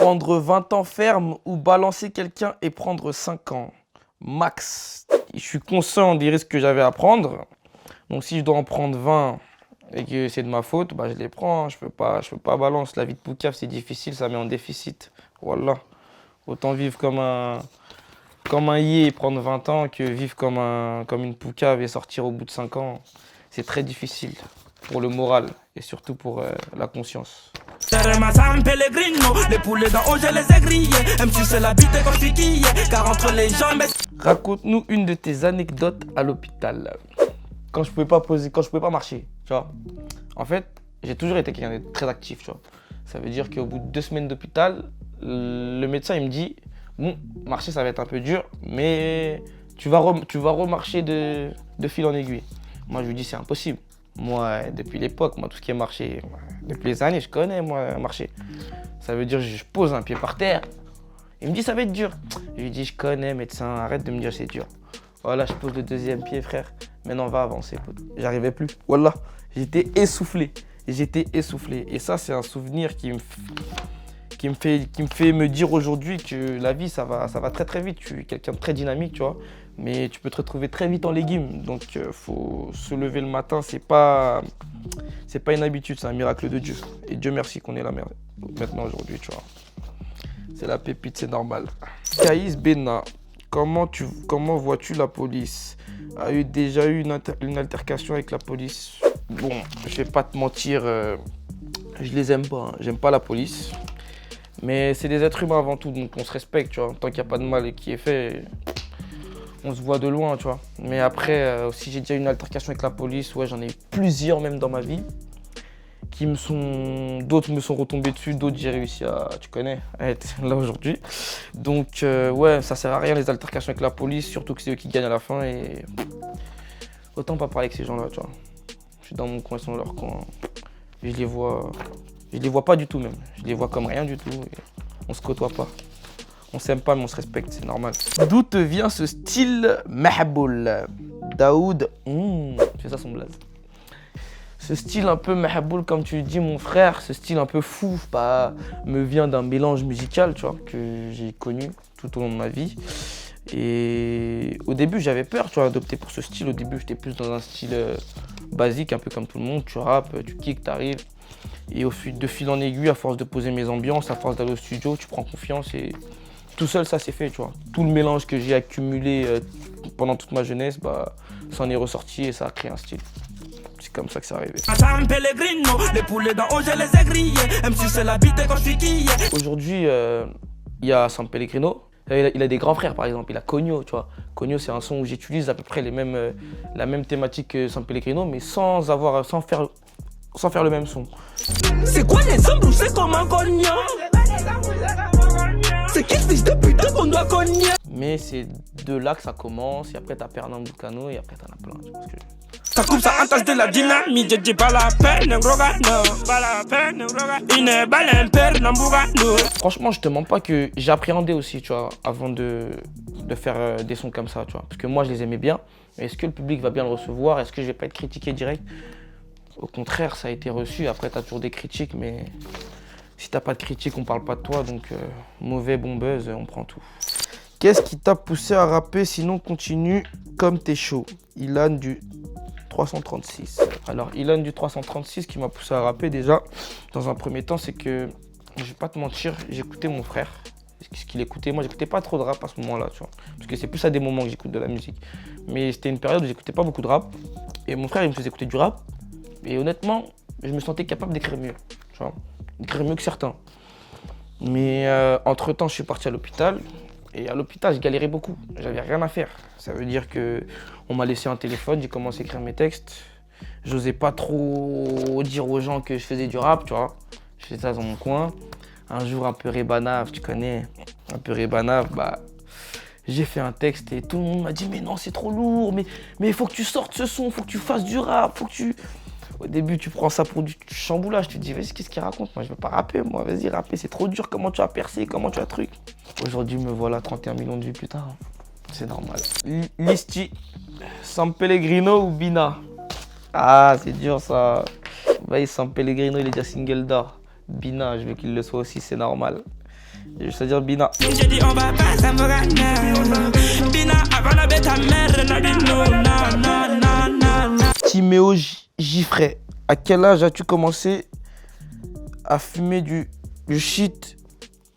Prendre 20 ans ferme ou balancer quelqu'un et prendre 5 ans. Max. Je suis conscient des risques que j'avais à prendre. Donc si je dois en prendre 20 et que c'est de ma faute, bah je les prends. Hein. Je peux pas balancer. La vie de poucave, c'est difficile, ça met en déficit. Voilà. Autant vivre comme un yé et prendre 20 ans que vivre comme une poucave et sortir au bout de 5 ans. C'est très difficile pour le moral et surtout pour la conscience. Raconte-nous une de tes anecdotes à l'hôpital. Quand je pouvais pas marcher, tu vois. En fait, j'ai toujours été quelqu'un de très actif, tu vois. Ça veut dire qu'au bout de 2 semaines d'hôpital, le médecin il me dit bon, marcher ça va être un peu dur, mais tu vas remarcher de fil en aiguille. Moi je lui dis c'est impossible. Moi depuis l'époque, tout ce qui est marché, depuis les années je connais moi marcher. Ça veut dire je pose un pied par terre. Il me dit ça va être dur. Je lui dis je connais médecin, arrête de me dire c'est dur. Voilà, je pose le 2e pied frère. Maintenant on va avancer. J'arrivais plus. Voilà, j'étais essoufflé. Et ça c'est un souvenir qui me fait me dire aujourd'hui que la vie ça va très très vite. Je suis quelqu'un de très dynamique, tu vois, mais tu peux te retrouver très vite en légumes. Donc faut se lever le matin, c'est pas une habitude, c'est un miracle de Dieu. Et Dieu merci qu'on est là maintenant aujourd'hui, tu vois. C'est la pépite, c'est normal. Caïs Bena, comment vois-tu la police? A déjà eu une altercation avec la police? Bon, je vais pas te mentir, je les aime pas, hein. J'aime pas la police. Mais c'est des êtres humains avant tout, donc on se respecte, tu vois. Tant qu'il n'y a pas de mal qui est fait, on se voit de loin, tu vois. Mais après, aussi j'ai déjà eu une altercation avec la police, ouais, j'en ai eu plusieurs même dans ma vie. D'autres me sont retombés dessus, d'autres j'ai réussi à, tu connais, à être là aujourd'hui. Donc ouais, ça sert à rien les altercations avec la police, surtout que c'est eux qui gagnent à la fin et autant pas parler avec ces gens-là, tu vois. Je suis dans mon coin, ils sont dans leur coin. Je les vois pas du tout même. Je les vois comme rien du tout. Et on se côtoie pas. On s'aime pas mais on se respecte, c'est normal. D'où te vient ce style Mahboul? Daoud, c'est ça son blaze. Ce style un peu Mahboul, comme tu le dis mon frère, ce style un peu fou, me vient d'un mélange musical, tu vois, que j'ai connu tout au long de ma vie. Et au début j'avais peur, tu vois, d'opter pour ce style. Au début j'étais plus dans un style basique, un peu comme tout le monde. Tu rappes, tu kicks, t'arrives. Et de fil en aiguille, à force de poser mes ambiances, à force d'aller au studio, tu prends confiance et tout seul ça s'est fait, tu vois. Tout le mélange que j'ai accumulé pendant toute ma jeunesse, ça en est ressorti et ça a créé un style. C'est comme ça que c'est arrivé. Aujourd'hui, il y a San Pellegrino. Il a des grands frères par exemple, il a Cogno, tu vois. Cogno c'est un son où j'utilise à peu près la même thématique que San Pellegrino, mais sans faire le même son. C'est quoi les hommes, c'est comme un cognon? C'est quel fils de putain qu'on doit cogner? Mais c'est de là que ça commence, et après t'as Pernambucano, et après t'en as plein, tu vois ce que je veux dire. Ça coupe, ça entache de la dynamite, je dis pas la peine, no, pas la peine, une balle impère, no. Franchement, je te mens pas que j'appréhendais aussi, tu vois, avant de faire des sons comme ça, tu vois. Parce que moi, je les aimais bien, mais est-ce que le public va bien le recevoir? Est-ce que je vais pas être critiqué direct? Au contraire, ça a été reçu. Après, t'as toujours des critiques, mais si t'as pas de critiques, on parle pas de toi. Donc, mauvais, bon buzz, on prend tout. Qu'est-ce qui t'a poussé à rapper? Sinon, continue comme t'es chaud. Ilan du 336. Alors, Ilan du 336 qui m'a poussé à rapper déjà, dans un premier temps, c'est que, je vais pas te mentir, j'écoutais mon frère. Ce qu'il écoutait, moi j'écoutais pas trop de rap à ce moment-là, tu vois. Parce que c'est plus à des moments que j'écoute de la musique. Mais c'était une période où j'écoutais pas beaucoup de rap. Et mon frère, il me faisait écouter du rap. Et honnêtement, je me sentais capable d'écrire mieux, tu vois. D'écrire mieux que certains. Mais entre-temps, je suis parti à l'hôpital. Et à l'hôpital, je galérais beaucoup. J'avais rien à faire. Ça veut dire qu'on m'a laissé un téléphone, j'ai commencé à écrire mes textes. J'osais pas trop dire aux gens que je faisais du rap, tu vois. Je faisais ça dans mon coin. Un jour, un peu rébanave, tu connais. Un peu rébanave, j'ai fait un texte et tout le monde m'a dit « Mais non, c'est trop lourd, mais il faut que tu sortes ce son, il faut que tu fasses du rap, faut que tu... » Au début, tu prends ça pour du chamboulage, tu te dis « Vas-y, qu'est-ce qu'il raconte? Moi, je veux pas rapper, moi. Vas-y, rapper, c'est trop dur. Comment tu as percé? Comment tu as truc ?» Aujourd'hui, me voilà 31 millions de vues plus tard. C'est normal. Listi, San Pellegrino ou Bina? Ah, c'est dur ça. Vas-y, San Pellegrino, il est déjà single d'or. Bina, je veux qu'il le soit aussi, c'est normal. C'est-à-dire Bina. J'ai dit on va pas s'embraser. Bina avant la bête ta mère, n'a dit non, non. Timéo Giffray, à quel âge as-tu commencé à fumer du shit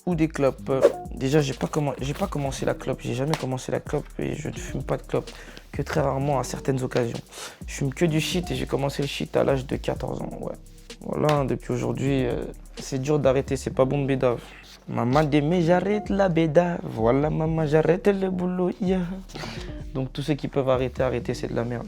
ou des clopes? Déjà, j'ai pas commencé la clope, j'ai jamais commencé la clope et je ne fume pas de clope que très rarement à certaines occasions. Je fume que du shit et j'ai commencé le shit à l'âge de 14 ans, ouais. Voilà, depuis aujourd'hui, c'est dur d'arrêter, c'est pas bon bédave. Maman dit mais j'arrête la bédave, voilà maman j'arrête le boulot, yeah. Donc tous ceux qui peuvent arrêter, c'est de la merde.